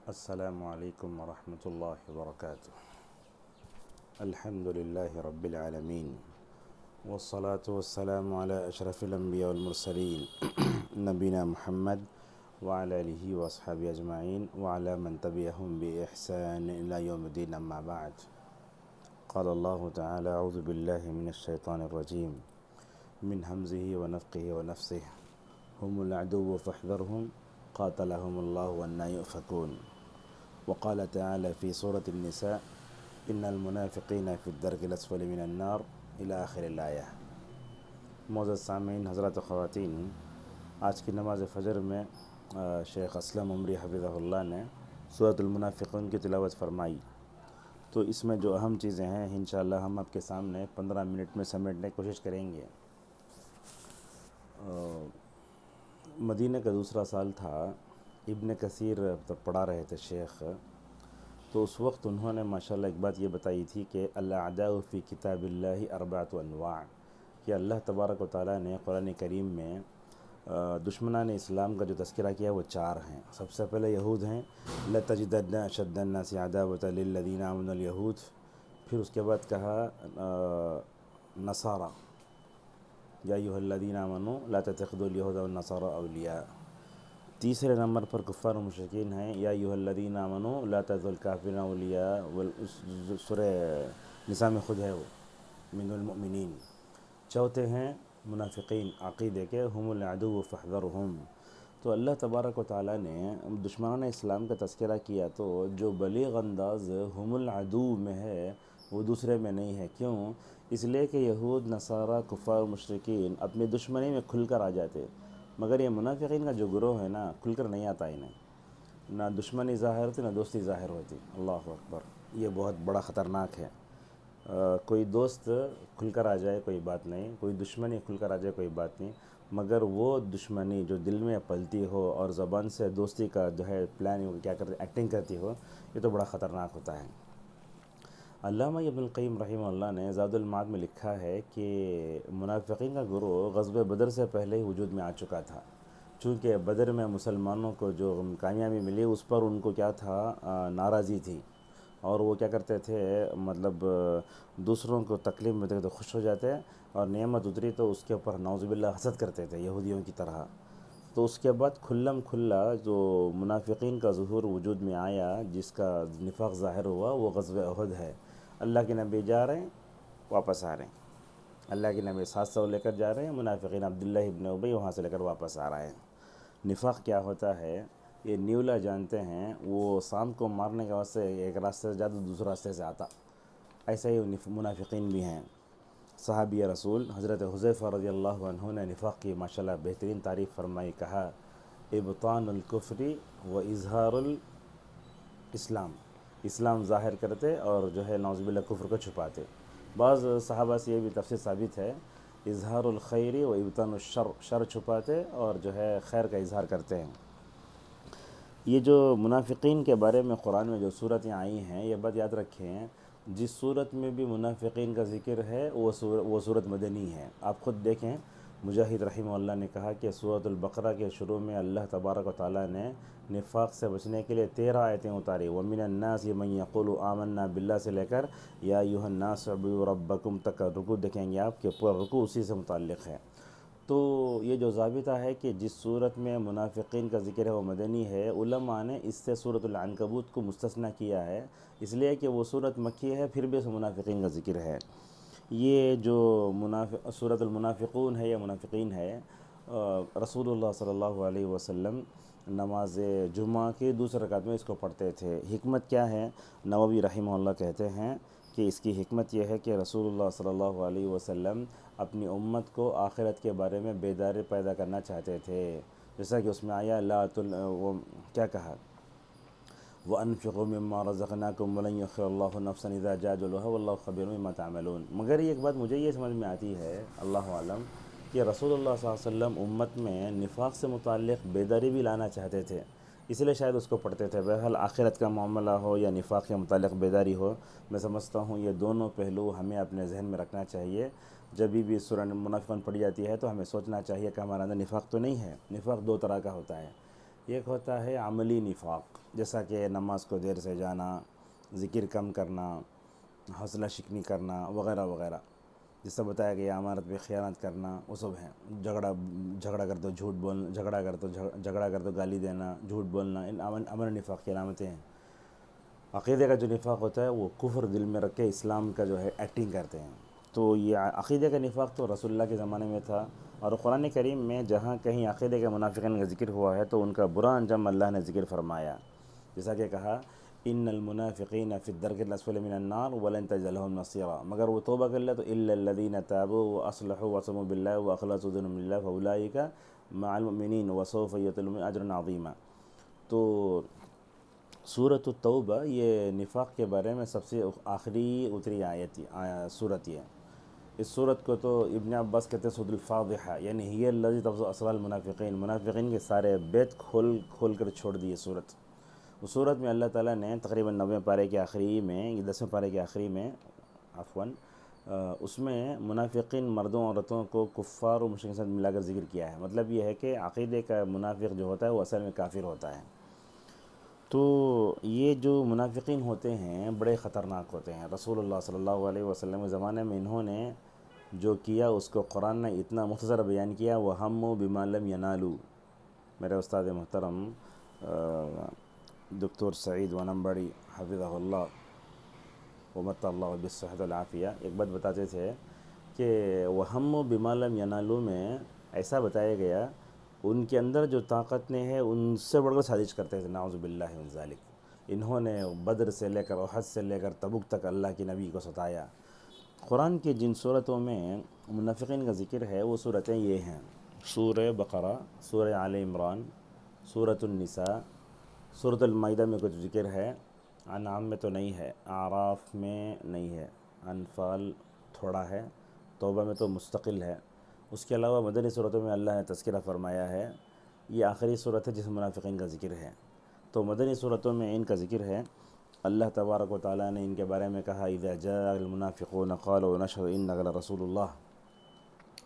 السلام عليكم ورحمة الله وبركاته. الحمد لله رب العالمين، والصلاة والسلام على أشرف الأنبياء والمرسلين نبينا محمد وعلى آله وأصحابه أجمعين وعلى من تبعهم بإحسان إلى يوم الدين. أما بعد، قال الله تعالى: أعوذ بالله من الشيطان الرجيم من همزه ونفخه ونفثه هم العدو فاحذرهم قاتلهم الله أنى يؤفكون. وقال تعالى في سورة النساء: إن المنافقين في الدرك الأسفل من النار إلى آخر الآية. معزز سامعین، حضرات و خواتین، آج کی نماز فجر میں شیخ اسلم عمری حفظہ اللہ نے سورۃ المنافقون کی تلاوت فرمائی. تو اس میں جو اہم چیزیں ہیں انشاءاللہ ہم آپ کے سامنے 15 منٹ میں سمیٹنے کی کوشش کریں گے. مدینہ کا دوسرا سال تھا. ابن کثیر پڑھا رہے تھے شیخ، تو اس وقت انہوں نے ماشاءاللہ ایک بات یہ بتائی تھی کہ الاعداء فی کتاب اللہ اربعۃ انواع، کہ اللہ تبارک و تعالیٰ نے قرآن کریم میں دشمنان اسلام کا جو تذکرہ کیا وہ 4 ہیں. سب سے پہلے یہود ہیں، لَتَجِدَنَّ أَشَدَّ النَّاسِ عَدَاوَةً لِلَّذِينَ آمَنُوا الْيَهُودَ. پھر اس کے بعد کہا نصارہ، یا ایھا الذین آمنوا لا تتخذوا اليہود والنصارى اولیاء. تیسرے نمبر پر کفار و مشرکین ہیں، یا ایھا الذین آمنوا لا تتخذوا الکافرین اولیاء. سورہ نساء میں خود ہے وہ، من المؤمنین. چوتھے ہیں منافقین، عقیدے کے، ہم العدو فاحذرهم. تو اللہ تبارک و تعالیٰ نے دشمنان اسلام کا تذکرہ کیا تو جو بلیغ انداز ہم العدو میں ہے وہ دوسرے میں نہیں ہے. کیوں؟ اس لیے کہ یہود، نصارہ، کفار و مشرکین اپنی دشمنی میں کھل کر آ جاتے، مگر یہ منافقین کا جو گروہ ہے نا، کھل کر نہیں آتا انہیں. نہ دشمنی ظاہر ہوتی نہ دوستی ظاہر ہوتی. اللہ اکبر، یہ بہت بڑا خطرناک ہے. کوئی دوست کھل کر آ جائے کوئی بات نہیں، کوئی دشمنی کھل کر آ جائے کوئی بات نہیں، مگر وہ دشمنی جو دل میں پلتی ہو اور زبان سے دوستی کا جو ہے پلان کیا کرتے ایکٹنگ کرتی ہو، یہ تو بڑا خطرناک ہوتا ہے. علامہ ابن القیم رحمہ اللہ نے زاد المعاد میں لکھا ہے کہ منافقین کا گروہ غزوہ بدر سے پہلے ہی وجود میں آ چکا تھا. چونکہ بدر میں مسلمانوں کو جو کامیابی ملی اس پر ان کو کیا تھا، ناراضی تھی، اور وہ کیا کرتے تھے، مطلب دوسروں کو تکلیف میں دیکھتے تو خوش ہو جاتے، اور نعمت اتری تو اس کے اوپر نعوذ باللہ حسد کرتے تھے یہودیوں کی طرح. تو اس کے بعد کھلم کھلا جو منافقین کا ظہور وجود میں آیا، جس کا نفاق ظاہر ہوا، وہ غزوہ احد ہے. اللہ کے نبی جا رہے ہیں، واپس آ رہے ہیں. اللہ کے نبی 700 لے کر جا رہے ہیں، منافقین عبداللہ ابن ابی وہاں سے لے کر واپس آ رہے ہیں. نفاق کیا ہوتا ہے یہ نیولا جانتے ہیں. وہ سام کو مارنے کے واسطے ایک راستے سے جاتا تو دوسرے راستے سے آتا. ایسے ہی منافقین بھی ہیں. صحابی رسول حضرت حذیفہ رضی اللہ عنہ نے نفاق کی ماشاءاللہ بہترین تعریف فرمائی. کہا: ابطان الکفر و اظہار الاسلام. اسلام ظاہر کرتے اور جو ہے نعوذ باللہ کفر کو چھپاتے. بعض صحابہ سے یہ بھی تفسیر ثابت ہے، اظہار الخیر و ابطان الشر، شر چھپاتے اور جو ہے خیر کا اظہار کرتے ہیں. یہ جو منافقین کے بارے میں قرآن میں جو صورتیں آئی ہیں، یہ بات یاد رکھیں، جس صورت میں بھی منافقین کا ذکر ہے وہ صورت مدنی ہے. آپ خود دیکھیں، مجاہد رحمہ اللہ نے کہا کہ سورۃ البقرہ کے شروع میں اللہ تبارک و تعالیٰ نے نفاق سے بچنے کے لیے 13 آیتیں اتاری. وَمِنَ النَّاسِ مَن يَقُولُ آمَنَّا بِاللَّهِ سے لے کر یا ایھا الناس اعبدوا ربکم تک کا رکوع دیکھیں گے آپ کہ پورا رکوع اسی سے متعلق ہے. تو یہ جو ضابطہ ہے کہ جس صورت میں منافقین کا ذکر ہے وہ مدنی ہے، علماء نے اس سے سورۃ العنکبوت کو مستثنیٰ کیا ہے، اس لیے کہ وہ سورت مکی ہے، پھر بھی اس منافقین کا ذکر ہے. یہ جو سورۃ المنافقون ہے یا منافقین ہے، رسول اللہ صلی اللہ علیہ وسلم نماز جمعہ کی دوسرے رکعت میں اس کو پڑھتے تھے. حکمت کیا ہے؟ نووی رحمہ اللہ کہتے ہیں کہ اس کی حکمت یہ ہے کہ رسول اللہ صلی اللہ علیہ وسلم اپنی امت کو آخرت کے بارے میں بیداری پیدا کرنا چاہتے تھے. جیسا کہ اس میں آیا وہ کیا کہا، وَأَنفِقُوا مِمَّا رَزَقْنَاكُمْ وَلَن يُؤَخِّرَ اللَّهُ نَفْسًا إِذَا جَاءَ أَجَلُهَا وَاللَّهُ خَبِيرٌ بِمَا تَعْمَلُونَ. مگر ایک بات مجھے یہ سمجھ میں آتی ہے، اللہ عالم، کہ رسول اللہ صلی اللہ علیہ وسلم امت میں نفاق سے متعلق بیداری بھی لانا چاہتے تھے، اس لیے شاید اس کو پڑھتے تھے. بہرحال آخرت کا معاملہ ہو یا نفاق کے متعلق بیداری ہو، میں سمجھتا ہوں یہ دونوں پہلو ہمیں اپنے ذہن میں رکھنا چاہیے. جب بھی سورۃ منافقون پڑھی جاتی ہے تو ہمیں سوچنا چاہیے کہ ہمارے اندر نفاق تو نہیں ہے. نفاق 2 طرح کا ہوتا ہے. ایک ہوتا ہے عملی نفاق، جیسا کہ نماز کو دیر سے جانا، ذکر کم کرنا، حوصلہ شکنی کرنا وغیرہ وغیرہ، جس سے بتایا گیا امانت پہ خیانت کرنا، وہ سب ہیں۔ جھگڑا کر تو جھوٹ بولنا، جھگڑا کر تو گالی دینا، جھوٹ بولنا، ان عمل نفاق کی علامتیں ہیں۔ عقیدے کا جو نفاق ہوتا ہے وہ کفر دل میں رکھ کے اسلام کا جو ہے ایکٹنگ کرتے ہیں۔ تو یہ عقیدے کا نفاق تو رسول اللہ کے زمانے میں تھا، اور قرآن کریم میں جہاں کہیں عقیدے کے منافقین کا ذکر ہوا ہے تو ان کا برا انجام اللہ نے ذکر فرمایا، جیسا کہ کہا ان المنافقین فی الدرک الاسفل من النار ولن تجد لهم نصیرا، مگر وہ توبہ کر لے تو الا الذین تابوا واصلحوا واعتصموا باللہ واخلصوا دینهم للہ فاولئک مع المؤمنین وسوف یؤتی لهم اجرا عظیما۔ تو سورۃ التوبہ یہ نفاق کے بارے میں سب سے آخری اتری سورت یہ ہے۔ اس سورت کو تو ابن عباس کہتے ہیں سورۃ الفاضحہ، یعنی ہی الذی تفضح اسرار المنافقین، منافقین کے سارے بیت کھول کر چھوڑ دی یہ سورت۔ اس سورت میں اللہ تعالیٰ نے تقریباً 90 پارے کے آخری میں، 10ویں پارے کے آخری میں اس میں منافقین مردوں عورتوں کو کفار و مشرکین کے ساتھ ملا کر ذکر کیا ہے۔ مطلب یہ ہے کہ عقیدے کا منافق جو ہوتا ہے وہ اصل میں کافر ہوتا ہے۔ تو یہ جو منافقین ہوتے ہیں بڑے خطرناک ہوتے ہیں۔ رسول اللہ صلی اللہ علیہ وسلم کے زمانے میں انہوں نے جو کیا اس کو قرآن نے اتنا مختصر بیان کیا، وَهَمُّوا بِمَا لَمْ يَنَالُوا۔ میرے استاد محترم دکتور سعید ونمبڑی حفظہ اللہ ومت اللہ بالصحت والعافیہ ایک بات بتاتے تھے کہ وَهَمُّوا بِمَا لَمْ يَنَالُوا میں ایسا بتایا گیا ان کے اندر جو طاقت نے ہے ان سے بڑھ کر سازش کرتے تھے، نعوذ باللہ من ذالک۔ انہوں نے بدر سے لے کر احد سے لے کر تبوک تک اللہ کے نبی کو ستایا۔ قرآن کی جن صورتوں میں منافقین کا ذکر ہے وہ صورتیں یہ ہیں: سورہ بقرہ، سورہ آل عمران، سورۃ النساء، سورۃ المائدہ میں کچھ ذکر ہے، انعام میں تو نہیں ہے، اعراف میں نہیں ہے، انفال تھوڑا ہے، توبہ میں تو مستقل ہے۔ اس کے علاوہ مدنی صورتوں میں اللہ نے تذکرہ فرمایا ہے۔ یہ آخری صورت ہے جس میں منافقین کا ذکر ہے۔ تو مدنی صورتوں میں ان کا ذکر ہے۔ اللہ تبارک و تعالیٰ نے ان کے بارے میں کہا اذا جاء المنافقون قالوا نشهد انک لرسول اللہ،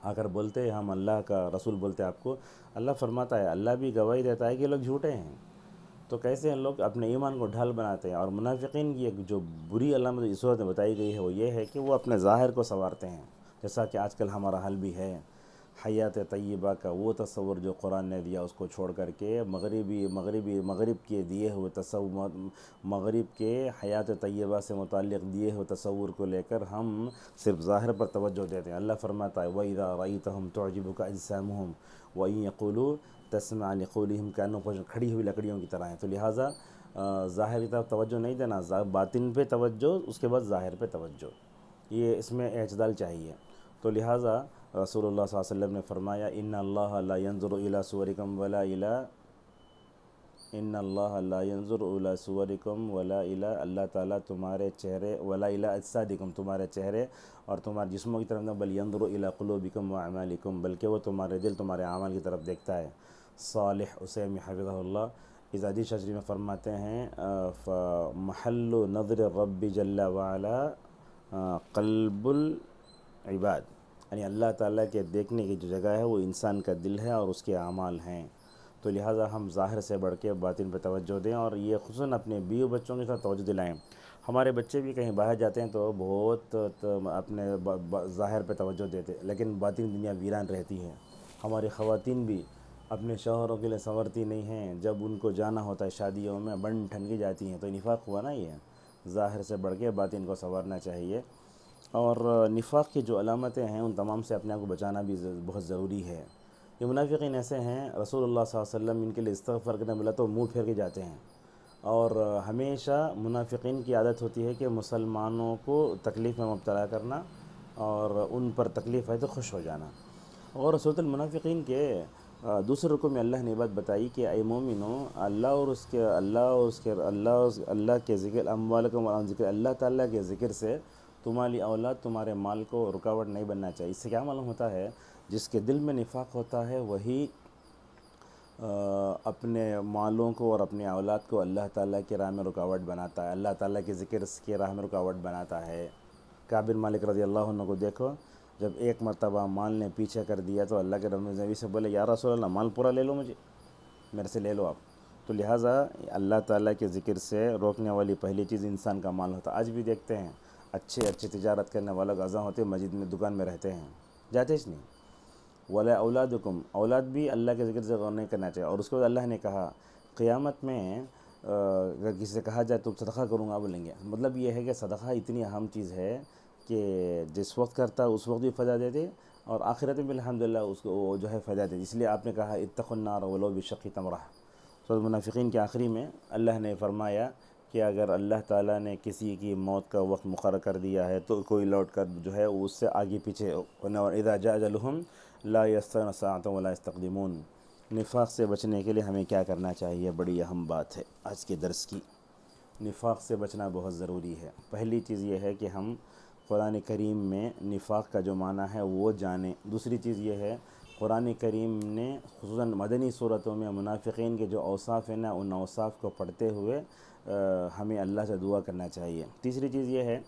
آ کر بولتے ہم اللہ کا رسول بولتے آپ کو۔ اللہ فرماتا ہے، اللہ بھی گواہی دیتا ہے کہ یہ لوگ جھوٹے ہیں۔ تو کیسے ہیں لوگ اپنے ایمان کو ڈھال بناتے ہیں، اور منافقین کی ایک جو بری علامت اس صورت میں بتائی گئی ہے وہ یہ ہے کہ وہ اپنے ظاہر کو سنوارتے ہیں، جیسا کہ آج کل ہمارا حال بھی ہے۔ حیات طیبہ کا وہ تصور جو قرآن نے دیا اس کو چھوڑ کر کے مغرب کے دیے ہوئے تصور، مغرب کے حیات طیبہ سے متعلق دیے ہوئے تصور کو لے کر ہم صرف ظاہر پر توجہ دیتے ہیں۔ اللہ فرماتا ہے وَإِذَا رَأَيْتَهُمْ تُعْجِبُكَ أَجْسَامُهُمْ وَإِن يَقُولُوا تَسْمَعْ لِقَوْلِهِمْ كَأَنَّهُمْ کھڑی ہوئی لکڑیوں کی طرح ہیں۔ تو لہٰذا ظاہر کی طرف توجہ نہیں دینا، باطن پہ توجہ، اس کے بعد ظاہر پہ توجہ، یہ اس میں اعتدال چاہیے۔ تو لہٰذا رسول اللہ صلی اللہ علیہ وسلم نے فرمایا ان اللہ لا ينظر الى صورکم ولا الى اللہ تعالیٰ تمہارے چہرے ولا الى اجسادکم تمہارے چہرے اور تمہارے جسموں کی طرف نہ، بل ينظر الى قلوبکم واعمالکم بلکہ وہ تمہارے دل تمہارے اعمال کی طرف دیکھتا ہے۔ صالح عثیمی حفظہ اللہ اس حدیث شریف میں فرماتے ہیں فمحل نظر الرب جل وعلا قلب العباد، یعنی اللہ تعالیٰ کے دیکھنے کی جو جگہ ہے وہ انسان کا دل ہے اور اس کے اعمال ہیں۔ تو لہٰذا ہم ظاہر سے بڑھ کے باطن پہ توجہ دیں، اور یہ خصوصاً اپنے بیوی بچوں کے ساتھ توجہ دلائیں۔ ہمارے بچے بھی کہیں باہر جاتے ہیں تو بہت اپنے ظاہر پہ توجہ دیتے، لیکن باطن دنیا ویران رہتی ہے۔ ہماری خواتین بھی اپنے شوہروں کے لیے سنورتی نہیں ہیں، جب ان کو جانا ہوتا ہے شادیوں میں بن ٹھن کی جاتی ہیں۔ تو نفاق ہوا نا، یہ ظاہر سے بڑھ کے باطن کو سنوارنا چاہیے۔ اور نفاق کی جو علامتیں ہیں ان تمام سے اپنے آپ کو بچانا بھی بہت ضروری ہے۔ یہ منافقین ایسے ہیں، رسول اللہ صلی اللہ علیہ وسلم ان کے لیے استغفار کرنے بولا تو منہ پھیر کے جاتے ہیں، اور ہمیشہ منافقین کی عادت ہوتی ہے کہ مسلمانوں کو تکلیف میں مبتلا کرنا اور ان پر تکلیف ہے تو خوش ہو جانا۔ اور سورۃ المنافقین کے دوسرے رکوع میں اللہ نے یہ بات بتائی کہ اے مومنو، اللہ کے ذکر اموالکم وعن ذکر، اللہ تعالیٰ کے ذکر سے تمہاری اولاد تمہارے مال کو رکاوٹ نہیں بننا چاہیے۔ اس سے کیا معلوم ہوتا ہے، جس کے دل میں نفاق ہوتا ہے وہی اپنے مالوں کو اور اپنے اولاد کو اللہ تعالیٰ کی راہ میں رکاوٹ بناتا ہے، اللہ تعالیٰ کے ذکر کی راہ میں رکاوٹ بناتا ہے۔ کعب بن مالک رضی اللہ عنہ کو دیکھو، جب ایک مرتبہ مال نے پیچھے کر دیا تو اللہ کے نبی سے بولے یا رسول اللہ مال پورا لے لو، مجھے میرے سے لے لو آپ۔ تو لہٰذا اللہ تعالیٰ کے ذکر سے روکنے والی پہلی چیز انسان کا مال ہوتا ہے۔ آج بھی دیکھتے ہیں اچھے تجارت کرنے والے اذاں ہوتے مسجد میں دکان میں رہتے ہیں، جاتے ہی نہیں۔ ولا اولادکم، اولاد بھی اللہ کے ذکر سے غور نہیں کرنا چاہیے۔ اور اس کے بعد اللہ نے کہا قیامت میں اگر کسی سے کہا جائے تو صدقہ کروں گا بولیں گے، مطلب یہ ہے کہ صدقہ اتنی اہم چیز ہے کہ جس وقت کرتا اس وقت بھی فائدہ دیتے اور آخرت میں بھی الحمدللہ اس کو وہ جو ہے فائدہ دیتے۔ اس لیے آپ نے کہا اتقوا النار ولو بشق تمرہ۔ سورۃ منافقین کے آخری میں اللہ نے فرمایا کہ اگر اللہ تعالیٰ نے کسی کی موت کا وقت مقرر کر دیا ہے تو کوئی لوٹ کر جو ہے اس سے آگے پیچھے اذا جاء اجلہم لا یستأخرون ساعۃ ولا یستقدمون۔ نفاق سے بچنے کے لیے ہمیں کیا کرنا چاہیے؟ بڑی اہم بات ہے آج کے درس کی۔ نفاق سے بچنا بہت ضروری ہے۔ پہلی چیز یہ ہے کہ ہم قرآن کریم میں نفاق کا جو معنی ہے وہ جانیں۔ دوسری چیز یہ ہے قرآن کریم نے خصوصاً مدنی صورتوں میں منافقین کے جو اوصاف ہیں نا ان اوصاف کو پڑھتے ہوئے ہمیں اللہ سے دعا کرنا چاہیے۔ تیسری چیز یہ ہے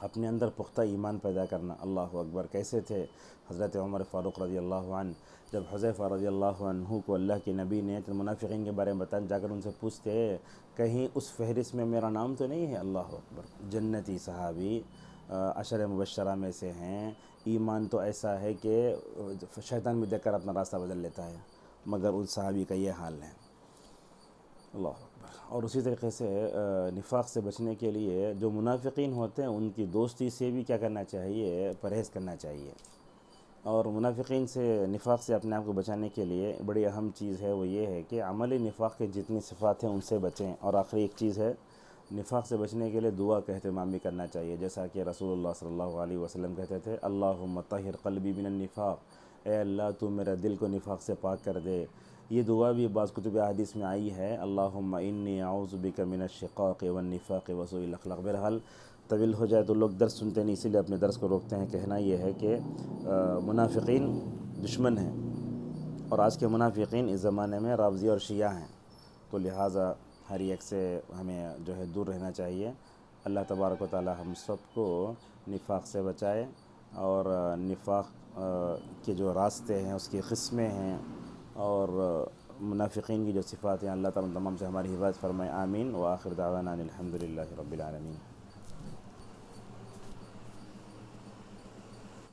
اپنے اندر پختہ ایمان پیدا کرنا۔ اللہ اکبر، کیسے تھے حضرت عمر فاروق رضی اللہ عنہ جب حذیفہ رضی اللہ عنہ کو اللہ کے نبی نے منافقین کے بارے میں بتایا، جا کر ان سے پوچھتے کہیں اس فہرست میں میرا نام تو نہیں ہے؟ اللہ اکبر، جنتی صحابی عشر مبشرہ میں سے ہیں، ایمان تو ایسا ہے کہ شیطان بھی دیکھ کر اپنا راستہ بدل لیتا ہے، مگر ان صحابی کا یہ حال ہے۔ اللہ اکبر۔ اور اسی طریقے سے نفاق سے بچنے کے لیے جو منافقین ہوتے ہیں ان کی دوستی سے بھی کیا کرنا چاہیے؟ پرہیز کرنا چاہیے۔ اور منافقین سے نفاق سے اپنے آپ کو بچانے کے لیے بڑی اہم چیز ہے وہ یہ ہے کہ عملی نفاق کے جتنی صفات ہیں ان سے بچیں۔ اور آخری ایک چیز ہے نفاق سے بچنے کے لیے دعا کا اہتمام بھی کرنا چاہیے، جیسا کہ رسول اللہ صلی اللہ علیہ وسلم کہتے تھے اللہم طہر قلبی من النفاق، اے اللہ تو میرا دل کو نفاق سے پاک کر دے۔ یہ دعا بھی بعض کتب احادیث میں آئی ہے اللہم انی اعوذ بک من الشقاق والنفاق وسوء الاخلاق۔ بہرحال طویل ہو جائے تو لوگ درس سنتے نہیں، اسی لیے اپنے درس کو روکتے ہیں۔ کہنا یہ ہے کہ منافقین دشمن ہیں، اور آج کے منافقین اس زمانے میں رافضی اور شیعہ ہیں، تو لہٰذا ہر ایک سے ہمیں جو ہے دور رہنا چاہیے۔ اللہ تبارک و تعالی ہم سب کو نفاق سے بچائے، اور نفاق کے جو راستے ہیں اس کی قسمیں ہیں اور منافقین کی جو صفات ہیں اللہ تعالیٰ تمام سے ہماری حفاظت فرمائے، آمین۔ وآخر دعوانا الحمد للہ رب العالمین۔